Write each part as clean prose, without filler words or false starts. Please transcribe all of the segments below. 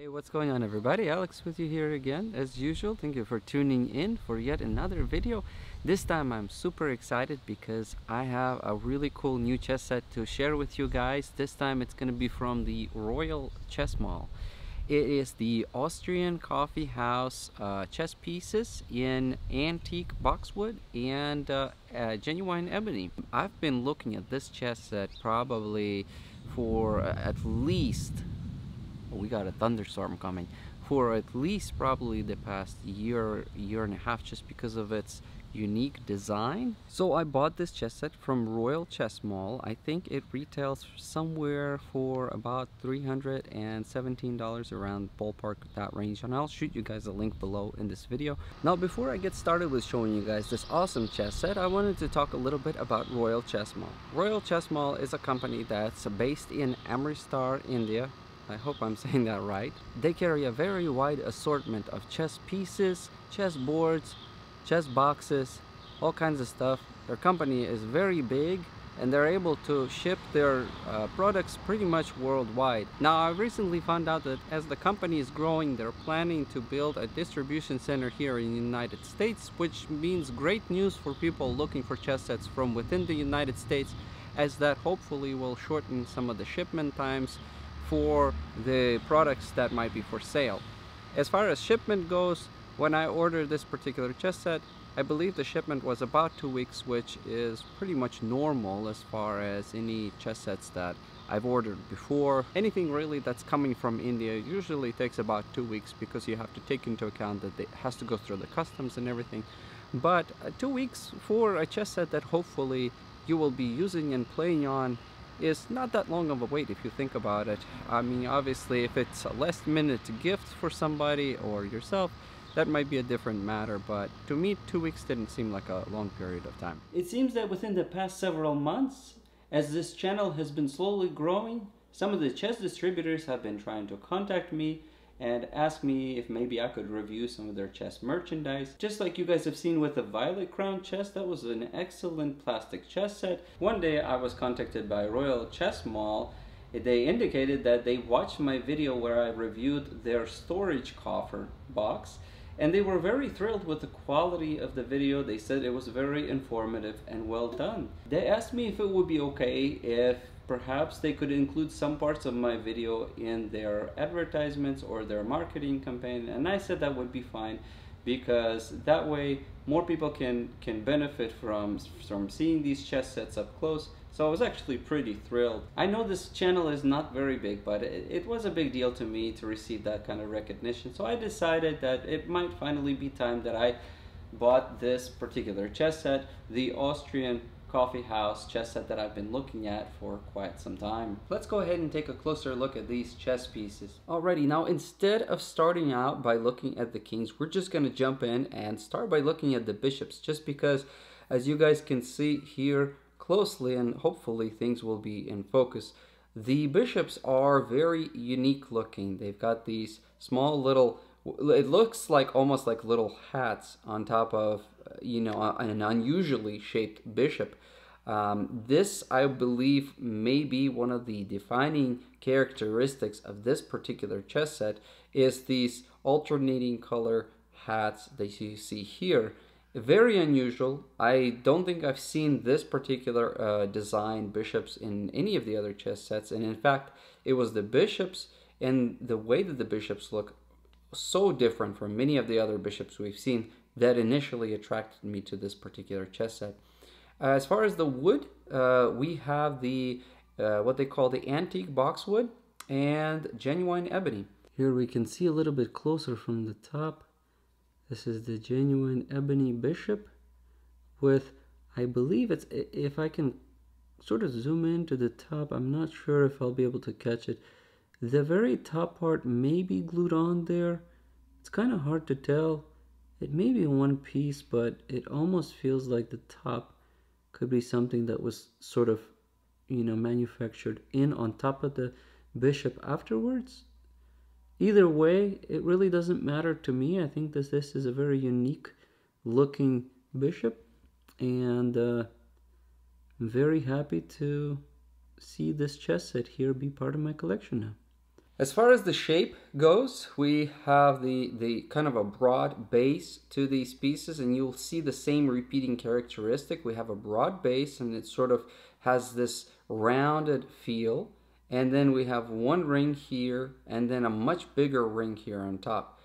Hey, what's going on everybody? Alex with you here again as usual. Thank you for tuning in for yet another video. This time I'm super excited because I have a really cool new chess set to share with you guys. This time it's going to be from the Royal Chess Mall. It is the Austrian coffee house chess pieces in antique boxwood and genuine ebony. I've been looking at this chess set probably for at least, we got a thunderstorm coming, for at least probably the past year and a half, just because of its unique design. So I bought this chess set from Royal Chess Mall. I think it retails somewhere for about $317, around ballpark that range, and I'll shoot you guys a link below in this video. Now before I get started with showing you guys this awesome chess set, I wanted to talk a little bit about Royal Chess Mall. Royal Chess Mall is a company that's based in Amritsar, India. I hope I'm saying that right. They carry a very wide assortment of chess pieces, chess boards, chess boxes, all kinds of stuff. Their company is very big and they're able to ship their products pretty much worldwide. Now I recently found out that as the company is growing, they're planning to build a distribution center here in the United States, which means great news for people looking for chess sets from within the United States, as that hopefully will shorten some of the shipment times for the products that might be for sale. As far as shipment goes, when I ordered this particular chess set, I believe the shipment was about 2 weeks, which is pretty much normal as far as any chess sets that I've ordered before. Anything really that's coming from India usually takes about 2 weeks, because you have to take into account that it has to go through the customs and everything. But 2 weeks for a chess set that hopefully you will be using and playing on is not that long of a wait if you think about it. I mean, obviously if it's a last minute gift for somebody or yourself, that might be a different matter, but to me 2 weeks didn't seem like a long period of time. It seems that within the past several months, as this channel has been slowly growing, some of the chess distributors have been trying to contact me and ask me if maybe I could review some of their chess merchandise. Just like you guys have seen with the Violet Crown chess, that was an excellent plastic chess set. One day I was contacted by Royal Chess Mall. They indicated that they watched my video where I reviewed their storage coffer box, and they were very thrilled with the quality of the video. They said it was very informative and well done. They asked me if it would be okay if perhaps they could include some parts of my video in their advertisements or their marketing campaign, and I said that would be fine, because that way more people can benefit from seeing these chess sets up close. So I was actually pretty thrilled. I know this channel is not very big, but it was a big deal to me to receive that kind of recognition. So I decided that it might finally be time that I bought this particular chess set, the Austrian coffee house chess set that I've been looking at for quite some time. Let's go ahead and take a closer look at these chess pieces. Alrighty, now instead of starting out by looking at the kings, we're just gonna jump in and start by looking at the bishops, just because as you guys can see here closely, and hopefully things will be in focus, the bishops are very unique looking. They've got these small little, it looks like almost like little hats on top of an unusually shaped bishop. This, I believe, may be one of the defining characteristics of this particular chess set, is these alternating color hats that you see here. Very unusual. I don't think I've seen this particular design bishops in any of the other chess sets, and in fact it was the bishops and the way that the bishops look so different from many of the other bishops we've seen that initially attracted me to this particular chess set. As far as the wood, we have the what they call the antique boxwood and genuine ebony. Here we can see a little bit closer from the top. This is the genuine ebony bishop with, I believe it's, if I can sort of zoom in to the top, I'm not sure if I'll be able to catch it. The very top part may be glued on there. It's kind of hard to tell. It may be one piece, but it almost feels like the top could be something that was sort of, manufactured in on top of the bishop afterwards. Either way, it really doesn't matter to me. I think this is a very unique looking bishop, and I'm very happy to see this chess set here be part of my collection now. As far as the shape goes, we have the kind of a broad base to these pieces, and you'll see the same repeating characteristic. We have a broad base, and it sort of has this rounded feel. And then we have one ring here, and then a much bigger ring here on top.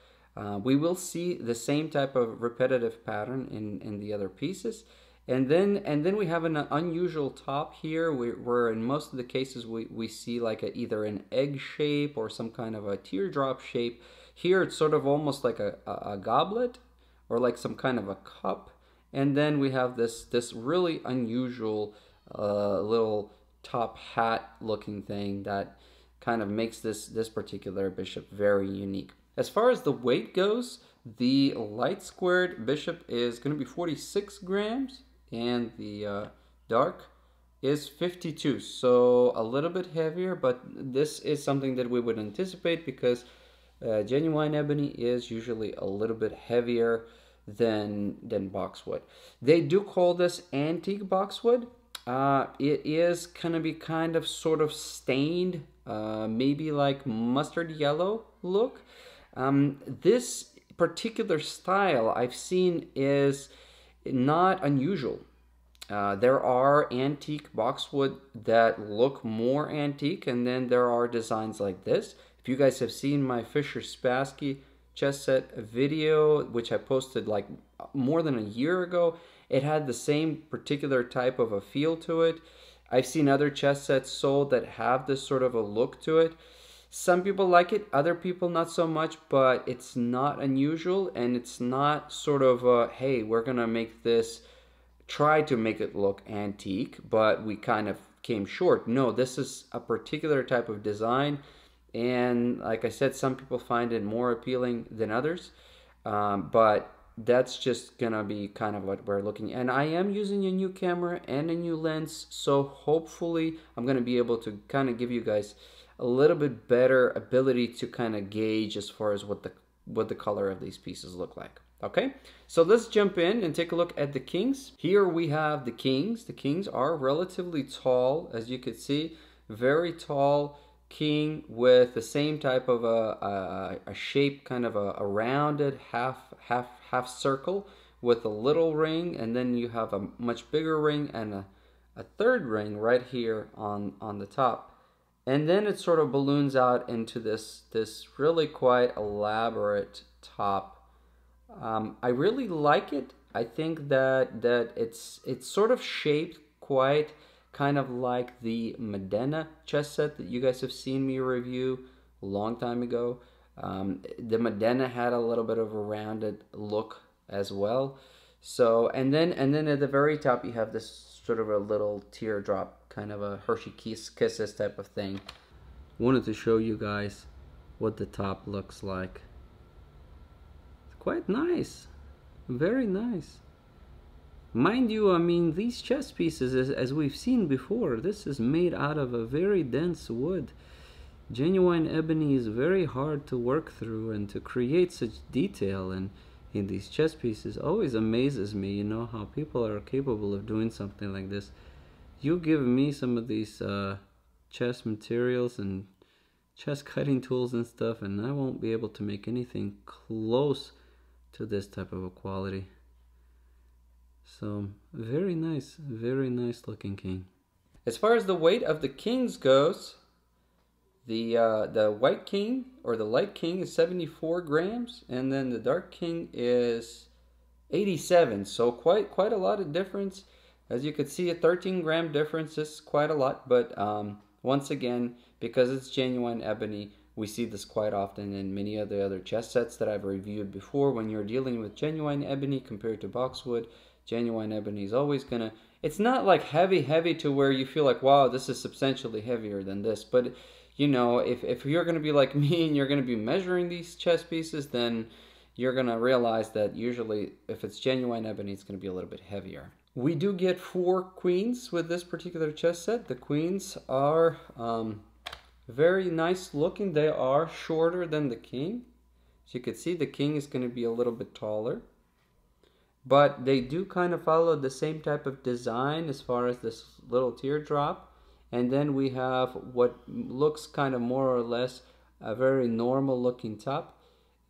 We will see the same type of repetitive pattern in the other pieces. And then we have an unusual top here where in most of the cases we see like either an egg shape or some kind of a teardrop shape. Here it's sort of almost like a goblet or like some kind of a cup. And then we have this really unusual little top hat looking thing that kind of makes this particular bishop very unique. As far as the weight goes, the light squared bishop is going to be 46 grams. And the dark is 52, so a little bit heavier, but this is something that we would anticipate because genuine ebony is usually a little bit heavier than boxwood. They do call this antique boxwood. It is gonna be kind of sort of stained, maybe like mustard yellow look. This particular style I've seen is not unusual. There are antique boxwood that look more antique, and then there are designs like this. If you guys have seen my Fisher Spassky chess set video, which I posted like more than a year ago, it had the same particular type of a feel to it. I've seen other chess sets sold that have this sort of a look to it. Some people like it, other people not so much, but it's not unusual, and it's not sort of a, hey, we're gonna make this, try to make it look antique, but we kind of came short. No, this is a particular type of design, and like I said, some people find it more appealing than others, but that's just gonna be kind of what we're looking at. And I am using a new camera and a new lens, so hopefully I'm gonna be able to kind of give you guys a little bit better ability to kind of gauge as far as what the color of these pieces look like. Okay, so let's jump in and take a look at the kings. Here we have the kings. The kings are relatively tall, as you can see, very tall king with the same type of a shape, kind of a rounded half circle with a little ring, and then you have a much bigger ring and a third ring right here on the top. And then it sort of balloons out into this really quite elaborate top. I really like it. I think that it's sort of shaped quite kind of like the Modena chess set that you guys have seen me review a long time ago. The Modena had a little bit of a rounded look as well. So and then at the very top you have this sort of a little teardrop, kind of a Hershey Kisses type of thing. Wanted to show you guys what the top looks like. It's quite nice, very nice. Mind you, I mean, these chess pieces, as we've seen before, this is made out of a very dense wood. Genuine ebony is very hard to work through, and to create such detail in these chess pieces always amazes me, you know, how people are capable of doing something like this. You give me some of these chess materials and chess cutting tools and stuff, and I won't be able to make anything close to this type of a quality. So very nice looking king. As far as the weight of the kings goes, the white king or the light king is 74 grams, and then the dark king is 87. So quite a lot of difference. As you can see, a 13-gram difference is quite a lot, but once again, because it's genuine ebony, we see this quite often in many of the other chess sets that I've reviewed before. When you're dealing with genuine ebony compared to boxwood, genuine ebony is always gonna, it's not like heavy to where you feel like, wow, this is substantially heavier than this. But you know, if you're gonna be like me and you're gonna be measuring these chess pieces, then you're gonna realize that usually if it's genuine ebony, it's gonna be a little bit heavier. We do get 4 queens with this particular chess set. The queens are very nice looking. They are shorter than the king. As you can see, the king is going to be a little bit taller. But they do kind of follow the same type of design as far as this little teardrop. And then we have what looks kind of more or less a very normal looking top.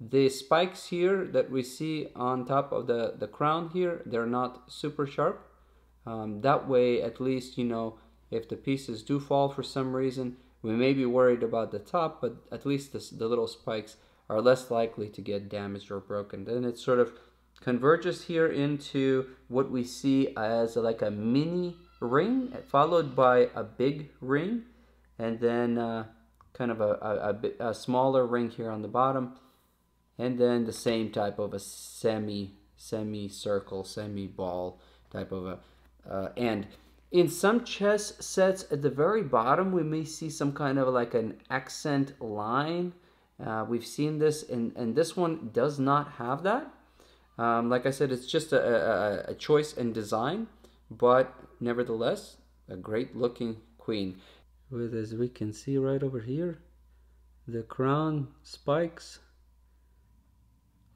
The spikes here that we see on top of the crown here, they're not super sharp. That way, at least, you know, if the pieces do fall for some reason, we may be worried about the top, but at least the little spikes are less likely to get damaged or broken. Then it sort of converges here into what we see as like a mini ring, followed by a big ring, and then kind of a smaller ring here on the bottom, and then the same type of a semi-circle, semi-ball type of a end. In some chess sets, at the very bottom, we may see some kind of like an accent line. We've seen this, and this one does not have that. Like I said, it's just a choice in design, but nevertheless, a great looking queen. With, as we can see right over here, the crown spikes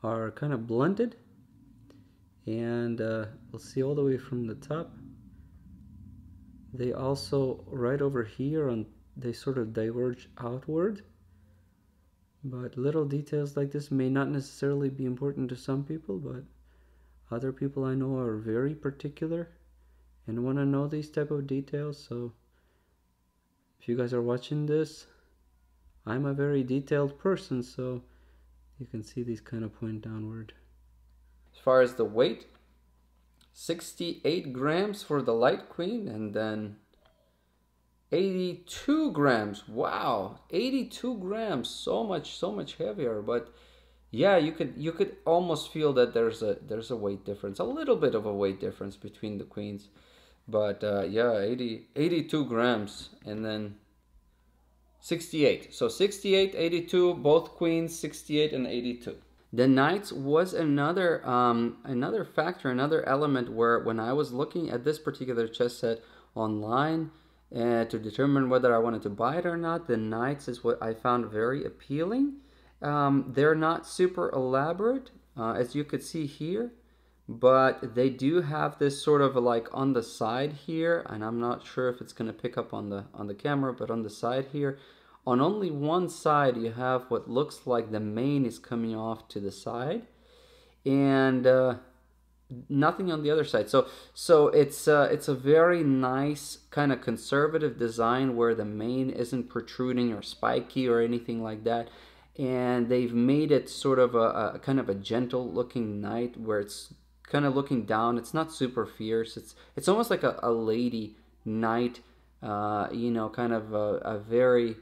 are kind of blunted, and we'll see all the way from the top. They also, right over here, they sort of diverge outward. But little details like this may not necessarily be important to some people, but other people I know are very particular and want to know these type of details. So if you guys are watching this, I'm a very detailed person, so you can see these kind of point downward. As far as the weight, 68 grams for the light queen, and then 82 grams. Wow, 82 grams, so much heavier. But yeah, you could almost feel that there's a weight difference, a little bit of a weight difference between the queens. But yeah, 82 grams, and then 68. So 68, 82, both queens, 68 and 82. The knights was another factor, another element where when I was looking at this particular chess set online to determine whether I wanted to buy it or not, the knights is what I found very appealing. They're not super elaborate, as you could see here, but they do have this sort of like on the side here, and I'm not sure if it's going to pick up on the camera, but on the side here, on only one side you have what looks like the mane is coming off to the side, and nothing on the other side. So it's a very nice kind of conservative design where the mane isn't protruding or spiky or anything like that, and they've made it sort of a kind of a gentle looking knight where it's kind of looking down. It's not super fierce. It's almost like a lady knight, you know, kind of a very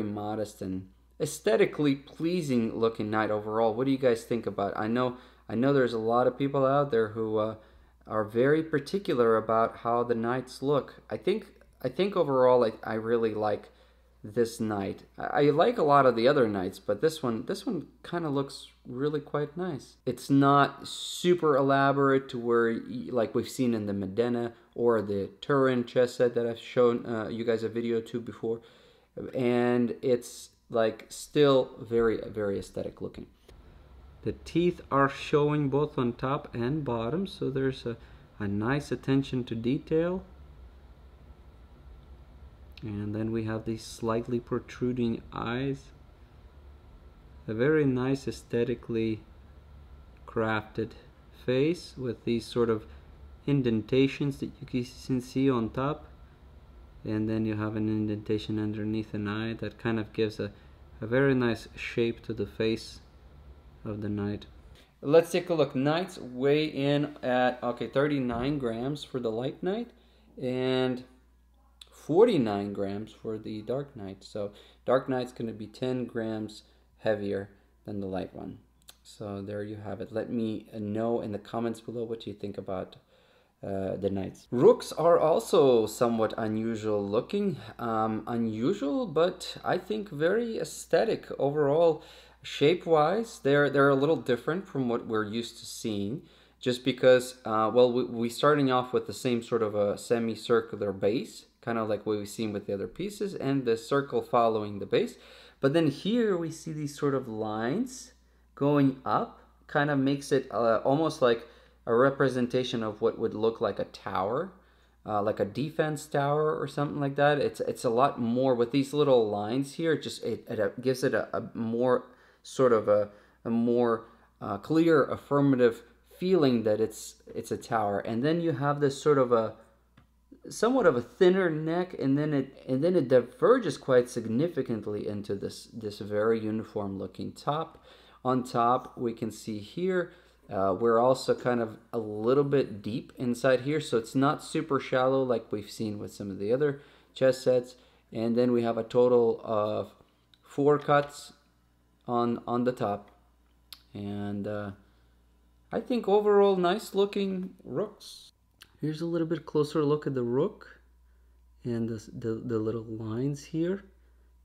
modest and aesthetically pleasing looking knight overall. What do you guys think about it? I know there's a lot of people out there who are very particular about how the knights look. I think overall I really like this knight. I like a lot of the other knights, but this one kind of looks really quite nice. It's not super elaborate to where like we've seen in the Medina or the Turin chess set that I've shown you guys a video to before, and it's like still very aesthetic looking. The teeth are showing both on top and bottom, so there's a nice attention to detail. And then we have these slightly protruding eyes. A very nice aesthetically crafted face with these sort of indentations that you can see on top. And then you have an indentation underneath an eye that kind of gives a very nice shape to the face of the knight. Let's take a look. Knights weigh in at 39 grams for the light knight and 49 grams for the dark knight. So dark knight's going to be 10 grams heavier than the light one. So there you have it. Let me know in the comments below what you think about the knights. Rooks are also somewhat unusual looking. Unusual, but I think very aesthetic overall. Shape-wise, they're a little different from what we're used to seeing, just because, well, we're starting off with the same sort of a semicircular base, kind of like what we've seen with the other pieces, and the circle following the base. But then here we see these sort of lines going up, kind of makes it almost like a representation of what would look like a tower. like a defense tower or something like that. It's a lot more with these little lines here. It gives it a more sort of a more clear affirmative feeling that it's a tower. And then you have this sort of a somewhat of a thinner neck, and then it diverges quite significantly into this very uniform looking top. On top we can see here we're also kind of a little bit deep inside here, so it's not super shallow like we've seen with some of the other chess sets. And then we have a total of 4 cuts on the top, and I think overall nice looking rooks. Here's a little bit closer look at the rook and the little lines here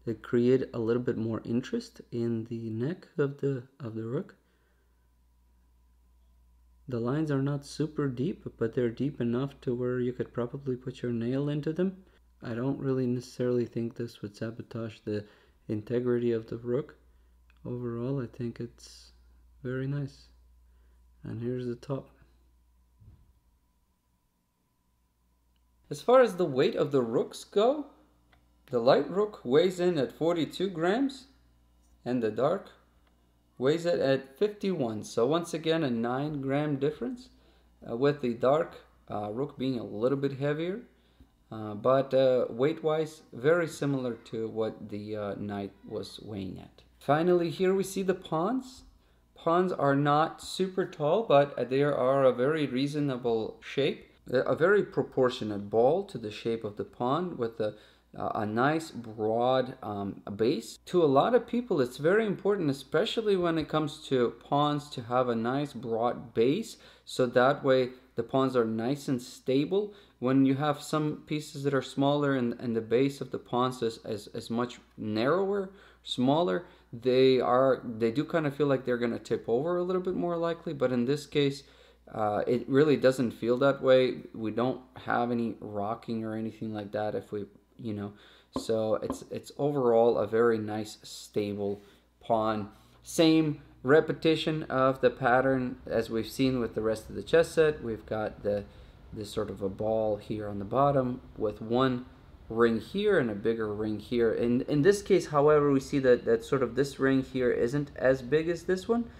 that create a little bit more interest in the neck of the rook. The lines are not super deep, but they're deep enough to where you could probably put your nail into them. I don't really necessarily think this would sabotage the integrity of the rook. Overall, I think it's very nice. And here's the top. As far as the weight of the rooks go, the light rook weighs in at 42 grams and the dark weighs it at 51. So once again, a 9-gram difference, with the dark rook being a little bit heavier, but weight-wise, very similar to what the knight was weighing at. Finally, here we see the pawns. Pawns are not super tall, but they are a very reasonable shape. A very proportionate ball to the shape of the pawn, with a nice broad base. To a lot of people, it's very important, especially when it comes to pawns, to have a nice broad base, so that way the pawns are nice and stable. When you have some pieces that are smaller and the base of the pawns is much narrower, smaller, they do kind of feel like they're going to tip over a little bit more likely. But in this case, it really doesn't feel that way. We don't have any rocking or anything like that, if we, so it's overall a very nice stable pawn. Same repetition of the pattern as we've seen with the rest of the chess set. We've got this sort of a ball here on the bottom with one ring here and a bigger ring here. In this case, however, we see that sort of this ring here isn't as big as this one.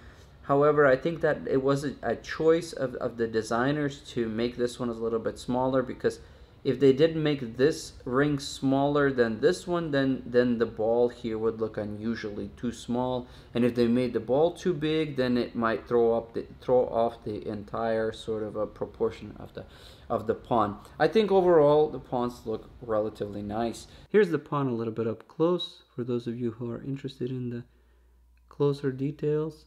However, I think that it was a choice of the designers to make this one a little bit smaller, because if they didn't make this ring smaller than this one, then the ball here would look unusually too small. And if they made the ball too big, then it might throw off the entire sort of a proportion of the pawn. I think overall the pawns look relatively nice. Here's the pawn a little bit up close for those of you who are interested in the closer details.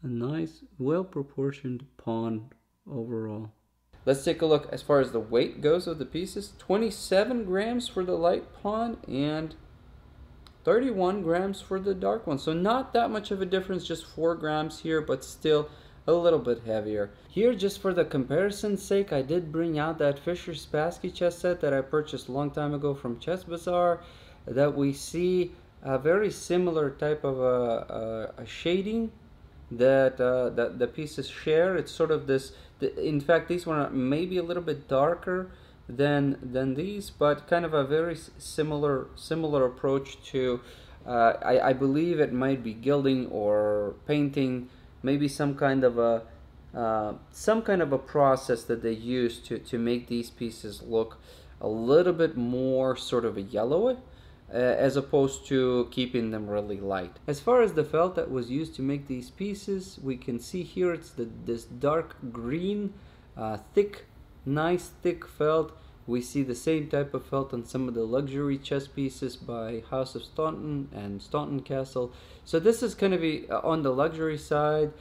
A nice, well-proportioned pawn overall. Let's take a look as far as the weight goes of the pieces. 27 grams for the light pawn and 31 grams for the dark one. So not that much of a difference, just 4 grams here, but still a little bit heavier. Here, just for the comparison's sake, I did bring out that Fischer-Spassky chess set that I purchased a long time ago from Chess Bazaar, that we see a very similar type of a shading that the pieces share. It's sort of this, in fact these one are maybe a little bit darker than these, but kind of a very similar approach to I believe it might be gilding or painting, maybe some kind of a process that they use to make these pieces look a little bit more sort of a yellowy, as opposed to keeping them really light. As far as the felt that was used to make these pieces, we can see here it's this dark green, thick, nice thick felt. We see the same type of felt on some of the luxury chess pieces by House of Staunton and Staunton Castle. So this is going to be on the luxury side.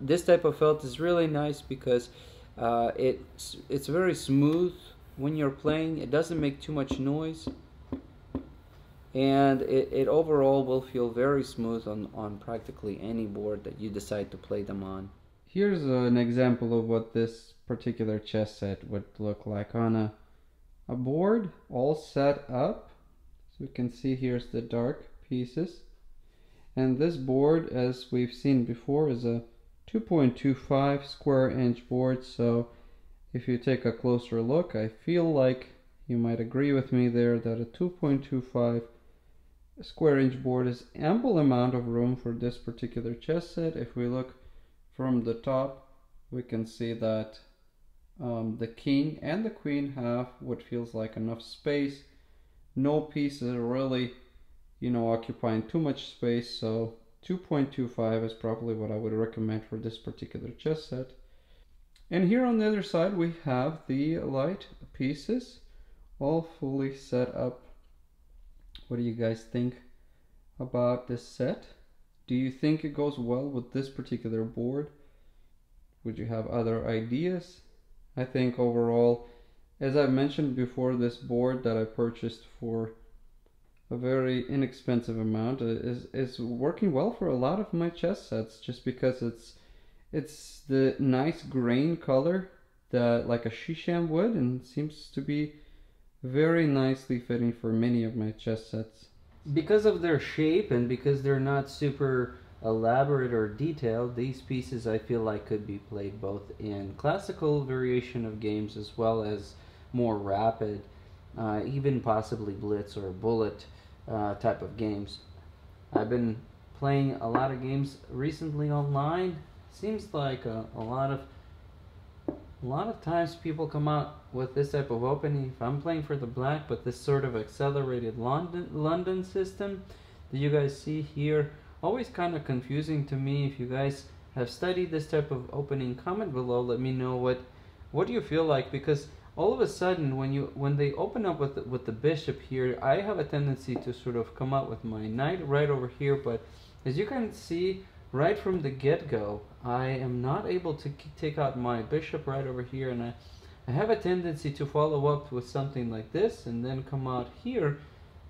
This type of felt is really nice because it's very smooth when you're playing. It doesn't make too much noise, and it overall will feel very smooth on practically any board that you decide to play them on. Here's an example of what this particular chess set would look like on a board all set up. So we can see here's the dark pieces, and this board, as we've seen before, is a 2.25 square inch board, so if you take a closer look, I feel like you might agree with me there that a 2.25 square inch board is ample amount of room for this particular chess set. If we look from the top, we can see that the king and the queen have what feels like enough space. No pieces are really, occupying too much space, so 2.25 is probably what I would recommend for this particular chess set. And here on the other side we have the light pieces all fully set up. What do you guys think about this set? Do you think it goes well with this particular board? Would you have other ideas? I think overall, as I've mentioned before, this board that I purchased for a very inexpensive amount is working well for a lot of my chess sets, just because it's the nice grain color that like a Shisham would, and seems to be very nicely fitting for many of my chess sets. Because of their shape and because they're not super elaborate or detailed, these pieces I feel like could be played both in classical variation of games as well as more rapid, even possibly blitz or bullet type of games. I've been playing a lot of games recently online. Seems like a lot of times people come out with this type of opening. If I'm playing for the black, but this sort of accelerated London system that you guys see here, always kind of confusing to me. If you guys have studied this type of opening, comment below, let me know what do you feel like, because all of a sudden when they open up with the bishop here, I have a tendency to sort of come out with my knight right over here, but as you can see right from the get-go, I am not able to take out my bishop right over here, and I have a tendency to follow up with something like this and then come out here,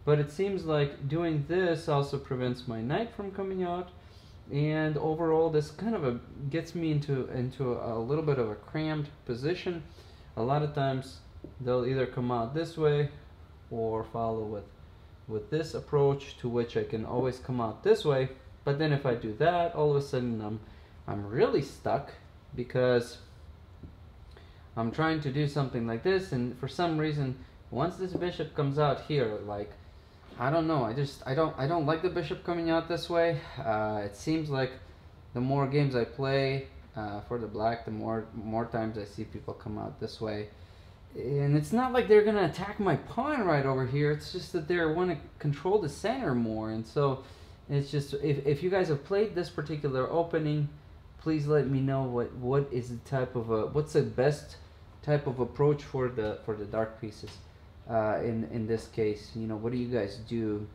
but it seems like doing this also prevents my knight from coming out, and overall this kind of gets me into a little bit of a cramped position. A lot of times they'll either come out this way or follow with this approach, to which I can always come out this way. But then if I do that, all of a sudden I'm really stuck, because I'm trying to do something like this, and for some reason once this bishop comes out here, like, I don't know, I don't like the bishop coming out this way. It seems like the more games I play for the black, the more times I see people come out this way. And it's not like they're gonna attack my pawn right over here, it's just that they want to control the center more. And so it's just, if you guys have played this particular opening, please let me know what is the type of what's the best type of approach for the dark pieces. In this case, what do you guys do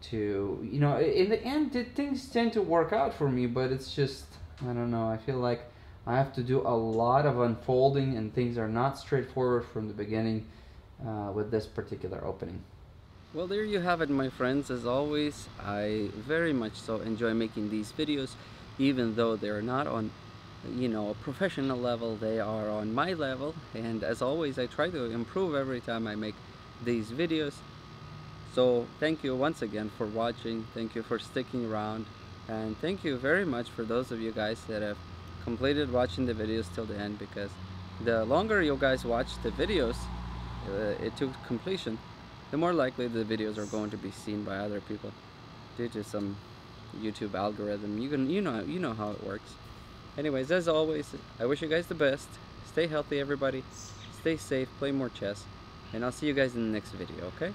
to, in the end things tend to work out for me, but it's just, I don't know, I feel like I have to do a lot of unfolding, and things are not straightforward from the beginning with this particular opening. Well, there you have it, my friends. As always, I very much so enjoy making these videos, even though they're not on a professional level, they are on my level, and as always I try to improve every time I make these videos. So thank you once again for watching, thank you for sticking around, and thank you very much for those of you guys that have completed watching the videos till the end, because the longer you guys watch the videos to completion, the more likely the videos are going to be seen by other people due to some YouTube algorithm. You know how it works. Anyways, as always, I wish you guys the best. Stay healthy, everybody. Stay safe, play more chess, and I'll see you guys in the next video, okay?